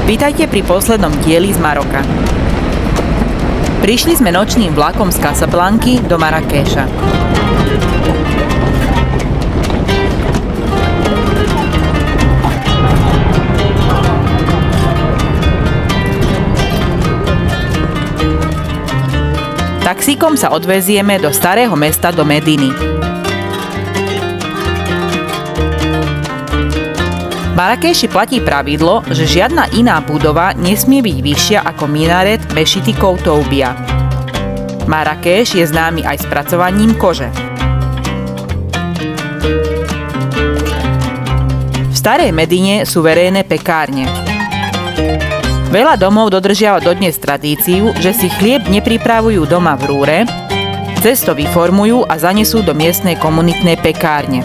Vítajte pri poslednom dieli z Maroka. Prišli sme nočným vlakom z Casablanky do Marrakeša. Taxíkom sa odvezieme do starého mesta do Mediny. V Marrakeši platí pravidlo, že žiadna iná budova nesmie byť vyššia ako minaret mešity Koutoubia. Marrakeš je známy aj spracovaním kože. V starej Medine sú verejné pekárne. Veľa domov dodržiava dodnes tradíciu, že si chlieb nepripravujú doma v rúre, cesto vyformujú a zanesú do miestnej komunitnej pekárne.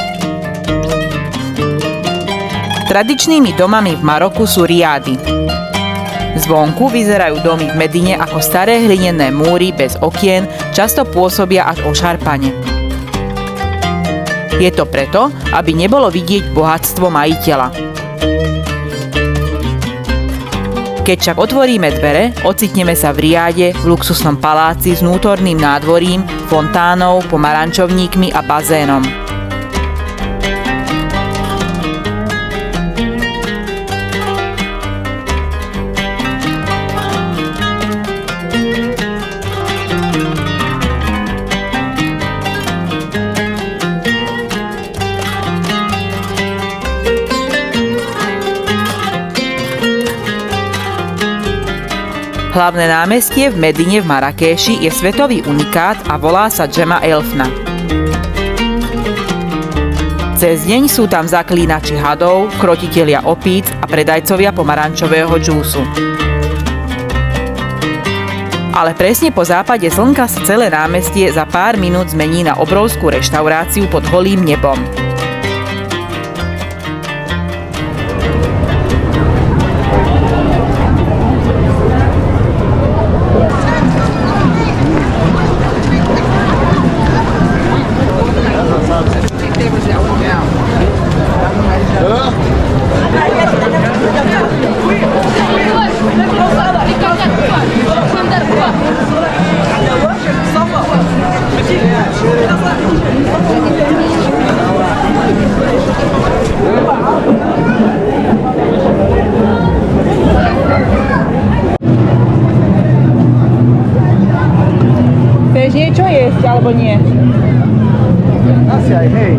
Tradičnými domami v Maroku sú riády. Zvonku vyzerajú domy v Medine ako staré hlinené múry bez okien, často pôsobia až ošarpane. Je to preto, aby nebolo vidieť bohatstvo majiteľa. Keď však otvoríme dvere, ocitneme sa v riáde, v luxusnom paláci s vnútorným nádvorím, fontánou, pomarančovníkmi a bazénom. Hlavné námestie v Medine v Marrakeši je svetový unikát a volá sa Džema Elfna. Cez deň sú tam zaklínači hadov, krotitelia opíc a predajcovia pomarančového džúsu. Ale presne po západe slnka sa celé námestie za pár minút zmení na obrovskú reštauráciu pod holým nebom. Chceš niečo jesť, alebo nie? Asi aj, hej.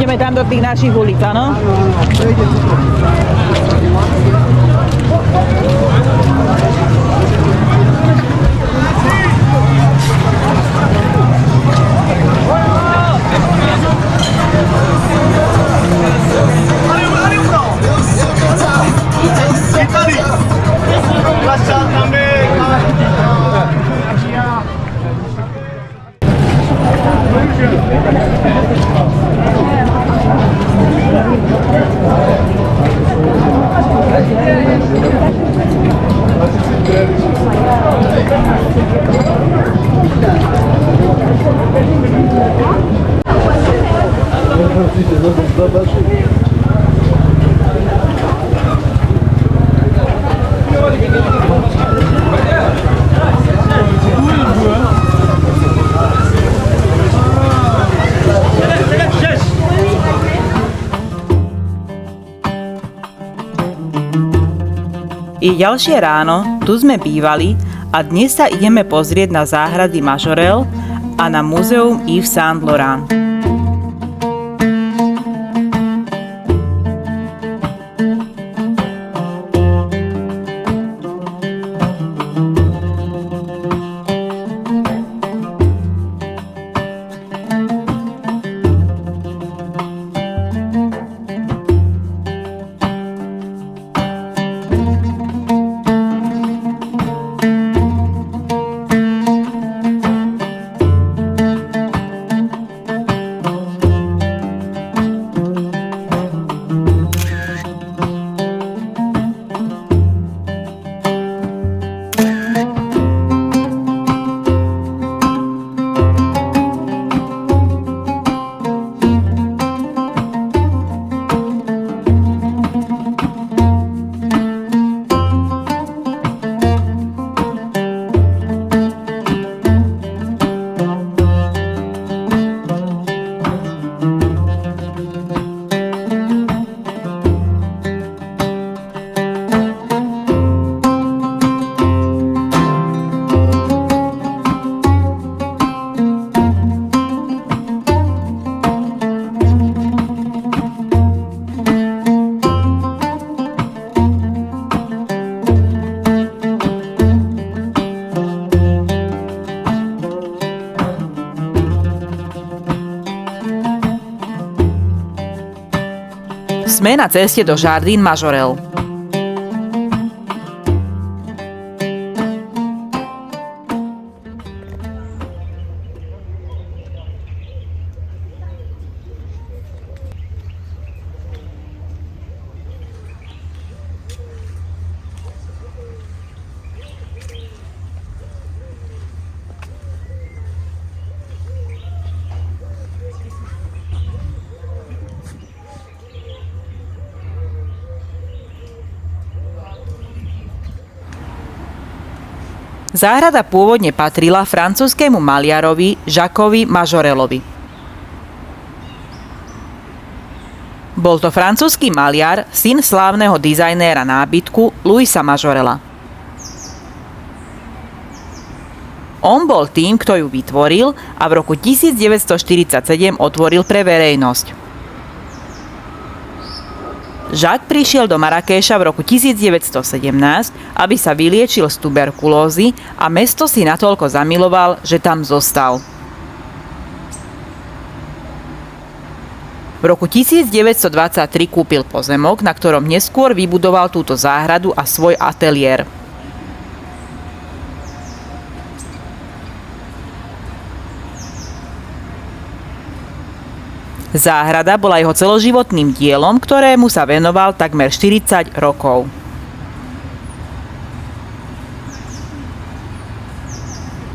Ideme tam do tých našich ulic, áno? Je ďalšie ráno, tu sme bývali a dnes sa ideme pozrieť na záhrady Majorelle a na múzeum Yves Saint Laurent. Sme na ceste do Jardín Majorel. Záhrada pôvodne patrila francúzskému maliarovi Jacquesovi Majorelovi. Bol to francúzsky maliar, syn slávneho dizajnéra nábytku Louisa Majorela. On bol tým, kto ju vytvoril a v roku 1947 otvoril pre verejnosť. Jacques prišiel do Marrakéša v roku 1917, aby sa vyliečil z tuberkulózy a mesto si natoľko zamiloval, že tam zostal. V roku 1923 kúpil pozemok, na ktorom neskôr vybudoval túto záhradu a svoj ateliér. Záhrada bola jeho celoživotným dielom, ktorému sa venoval takmer 40 rokov.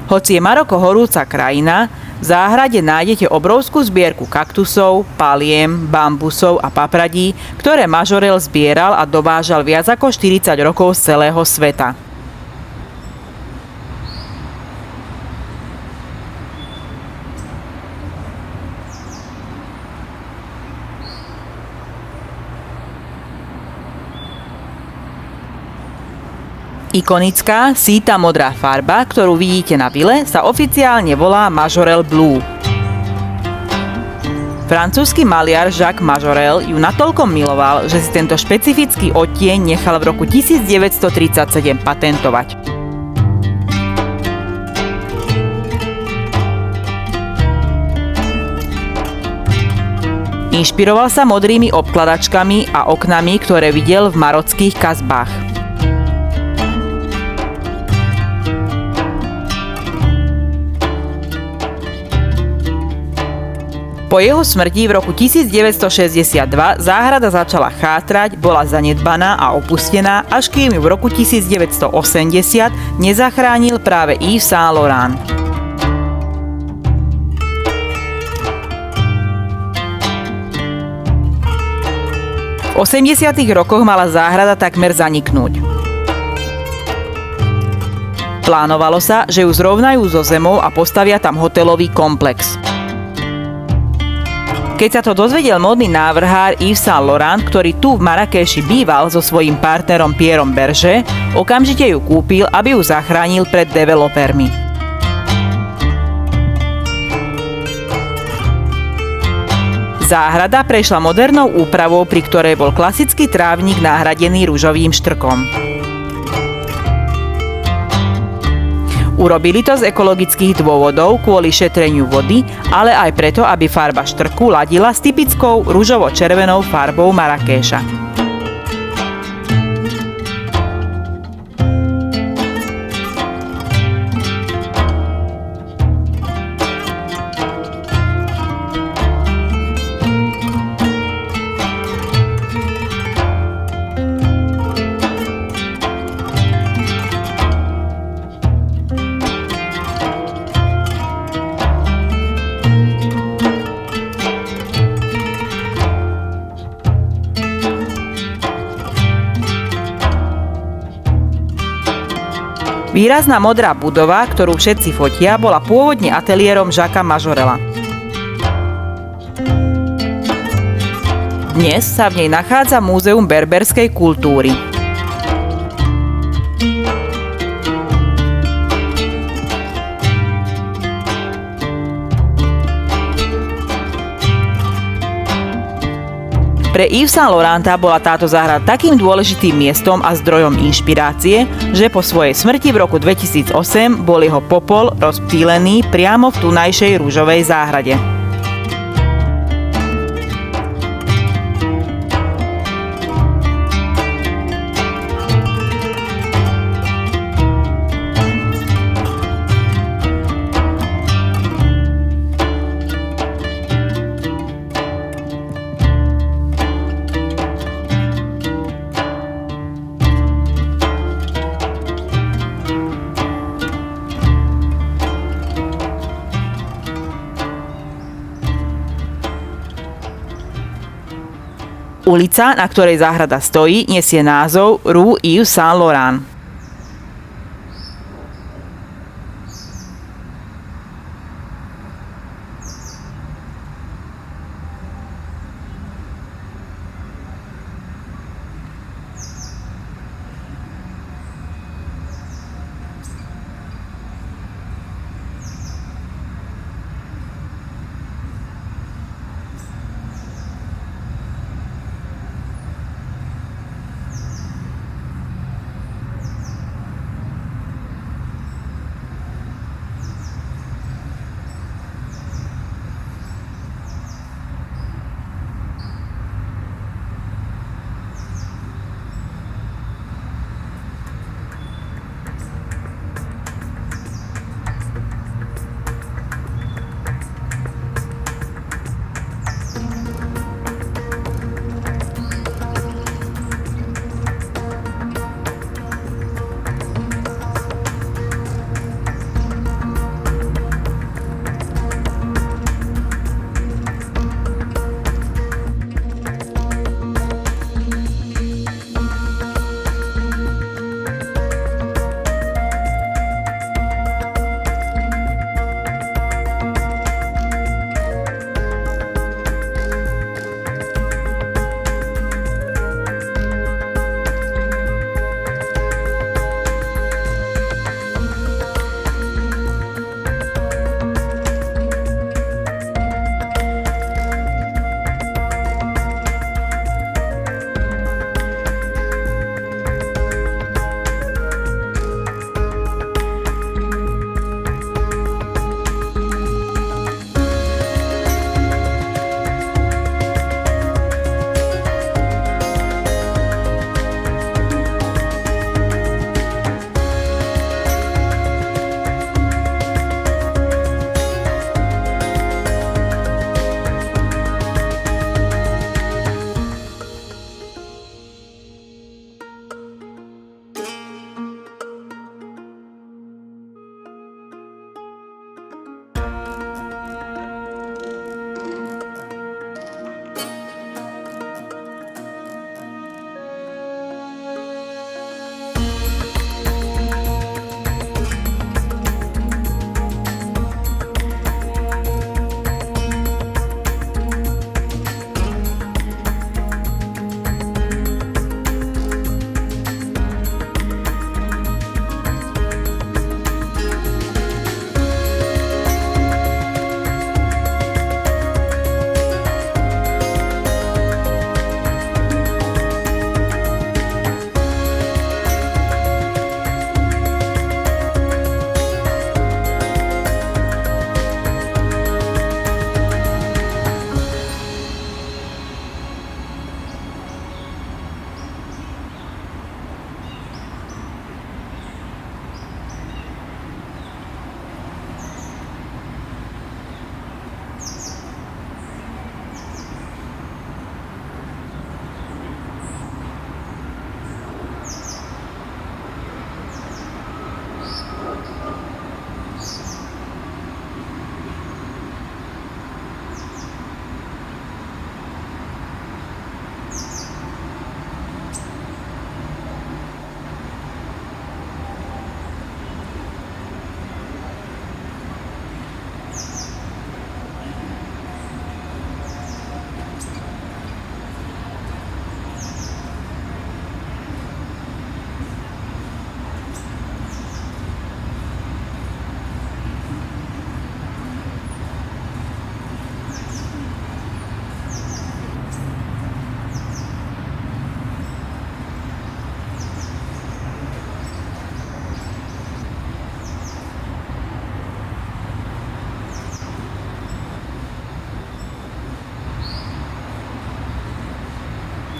Hoci je Maroko horúca krajina, v záhrade nájdete obrovskú zbierku kaktusov, paliem, bambusov a papradí, ktoré Majorel zbieral a dovážal viac ako 40 rokov z celého sveta. Ikonická síta modrá farba, ktorú vidíte na vile, sa oficiálne volá Majorel Blue. Francúzsky maliar Jacques Majorel ju natoľko miloval, že si tento špecifický odtieň nechal v roku 1937 patentovať. Inšpiroval sa modrými obkladačkami a oknami, ktoré videl v marockých kasbách. Po jeho smrti v roku 1962 záhrada začala chátrať, bola zanedbaná a opustená, až kým ju v roku 1980 nezachránil práve Yves Saint Laurent. V 80. rokoch mala záhrada takmer zaniknúť. Plánovalo sa, že ju zrovnajú so zemou a postavia tam hotelový komplex. Keď sa to dozvedel módny návrhár Yves Saint Laurent, ktorý tu v Marrakéši býval so svojím partnerom Pierrom Berger, okamžite ju kúpil, aby ju zachránil pred developermi. Záhrada prešla modernou úpravou, pri ktorej bol klasický trávnik nahradený ružovým štrkom. Urobili to z ekologických dôvodov kvôli šetreniu vody, ale aj preto, aby farba štrku ladila s typickou ružovo-červenou farbou Marrakéša. Výrazná modrá budova, ktorú všetci fotia, bola pôvodne ateliérom Jacquesa Majorela. Dnes sa v nej nachádza Múzeum berberskej kultúry. Pre Yves Saint Laurenta bola táto záhrada takým dôležitým miestom a zdrojom inšpirácie, že po svojej smrti v roku 2008 bol jeho popol rozptýlený priamo v tunajšej ružovej záhrade. Ulica, na ktorej záhrada stojí, nesie názov Rue Yves Saint Laurent.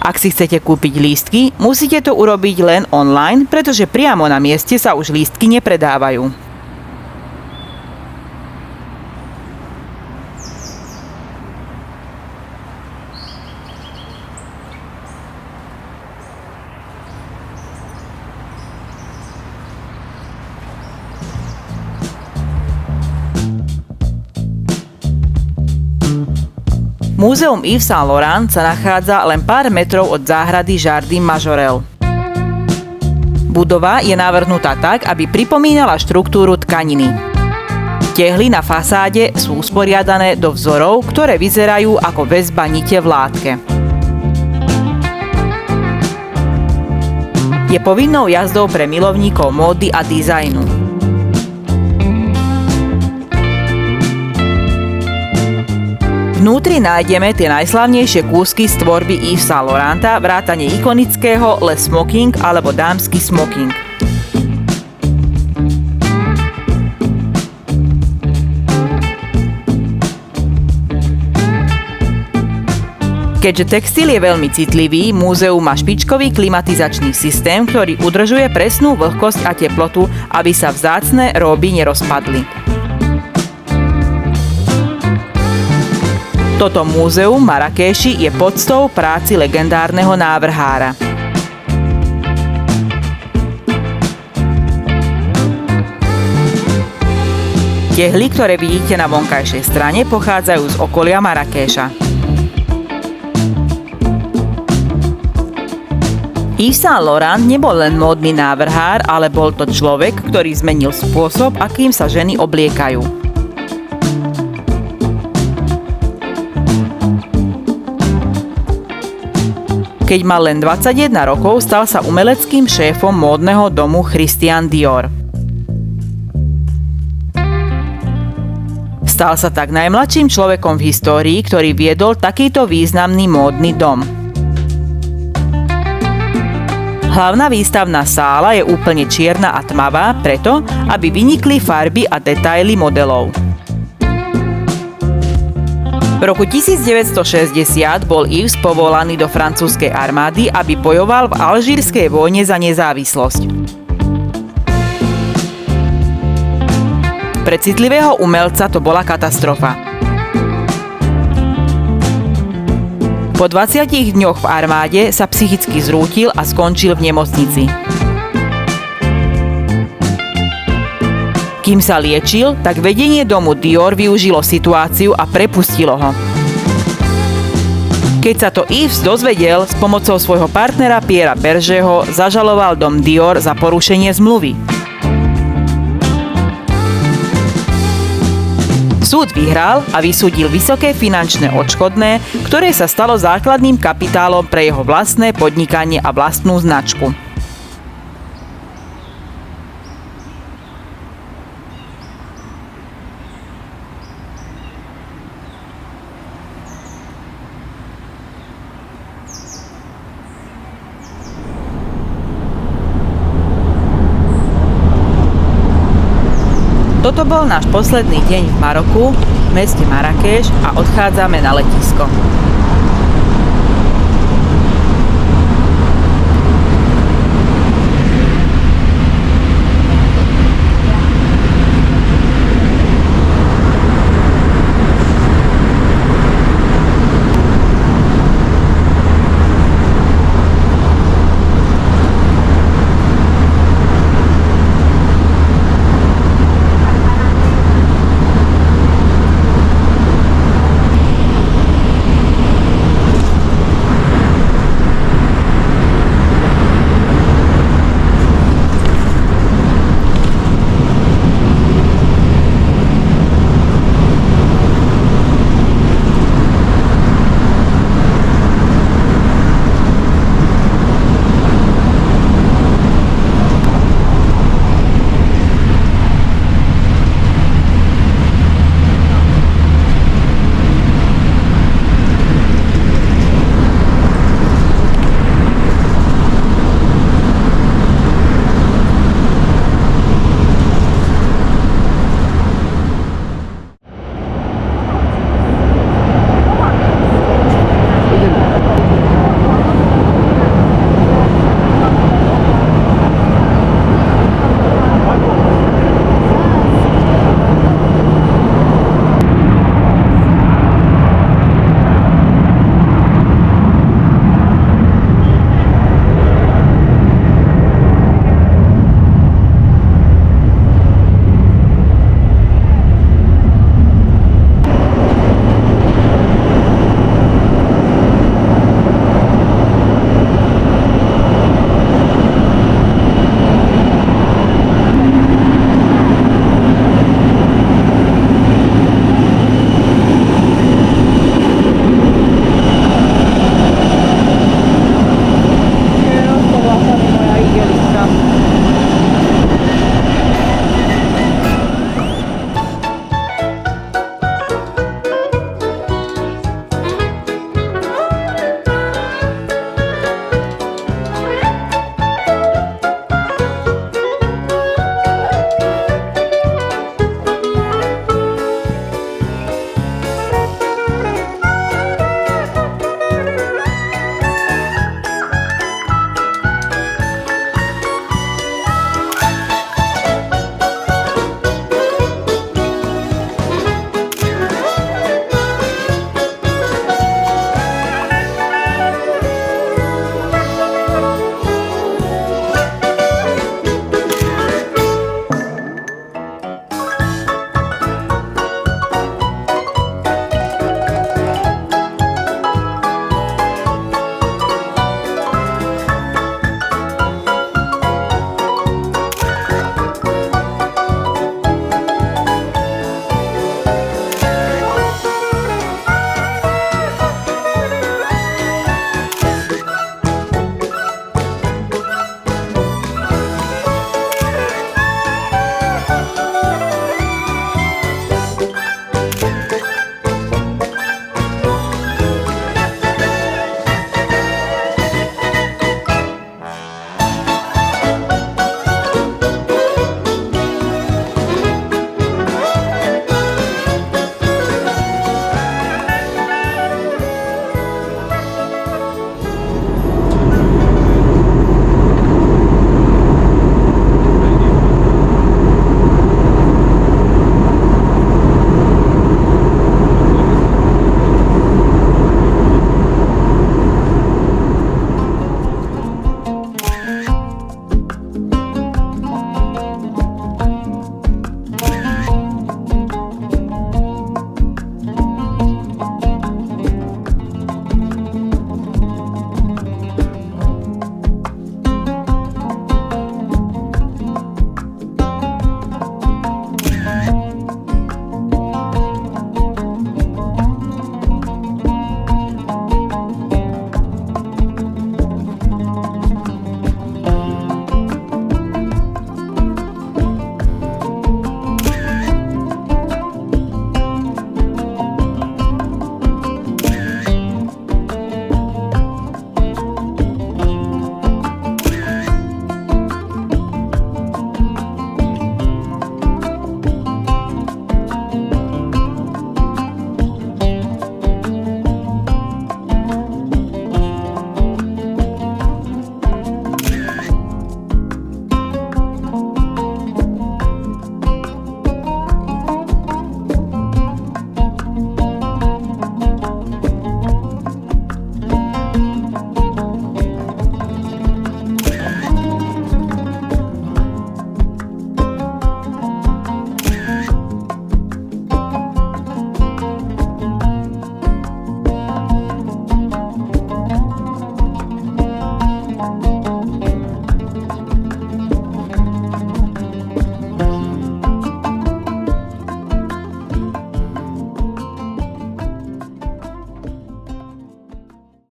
Ak si chcete kúpiť lístky, musíte to urobiť len online, pretože priamo na mieste sa už lístky nepredávajú. Múzeum Yves Saint Laurent sa nachádza len pár metrov od záhrady Jardin Majorel. Budova je navrhnutá tak, aby pripomínala štruktúru tkaniny. Tehly na fasáde sú usporiadané do vzorov, ktoré vyzerajú ako väzba nite v látke. Je povinnou jazdou pre milovníkov módy a dizajnu. Vnútri nájdeme tie najslávnejšie kúsky z tvorby Yves Saint Laurenta, vrátane ikonického Le Smoking alebo dámsky smoking. Keďže textil je veľmi citlivý, múzeum má špičkový klimatizačný systém, ktorý udržuje presnú vlhkosť a teplotu, aby sa vzácne róby nerozpadli. Toto múzeum Marrakeši je poctou práci legendárneho návrhára. Tehly, ktoré vidíte na vonkajšej strane, pochádzajú z okolia Marrakeša. Yves Saint Laurent nebol len módny návrhár, ale bol to človek, ktorý zmenil spôsob, akým sa ženy obliekajú. Keď mal len 21 rokov, stal sa umeleckým šéfom módneho domu Christian Dior. Stal sa tak najmladším človekom v histórii, ktorý viedol takýto významný módny dom. Hlavná výstavná sála je úplne čierna a tmavá, preto, aby vynikli farby a detaily modelov. V roku 1960 bol Yves povolaný do francúzskej armády, aby bojoval v alžírskej vojne za nezávislosť. Pre citlivého umelca to bola katastrofa. Po 20 dňoch v armáde sa psychicky zrútil a skončil v nemocnici. Kým sa liečil, tak vedenie domu Dior využilo situáciu a prepustilo ho. Keď sa to Yves dozvedel, s pomocou svojho partnera Pierra Bergeho zažaloval dom Dior za porušenie zmluvy. Súd vyhral a vysúdil vysoké finančné odškodné, ktoré sa stalo základným kapitálom pre jeho vlastné podnikanie a vlastnú značku. Toto bol náš posledný deň v Maroku, v meste Marrakeš a odchádzame na letisko.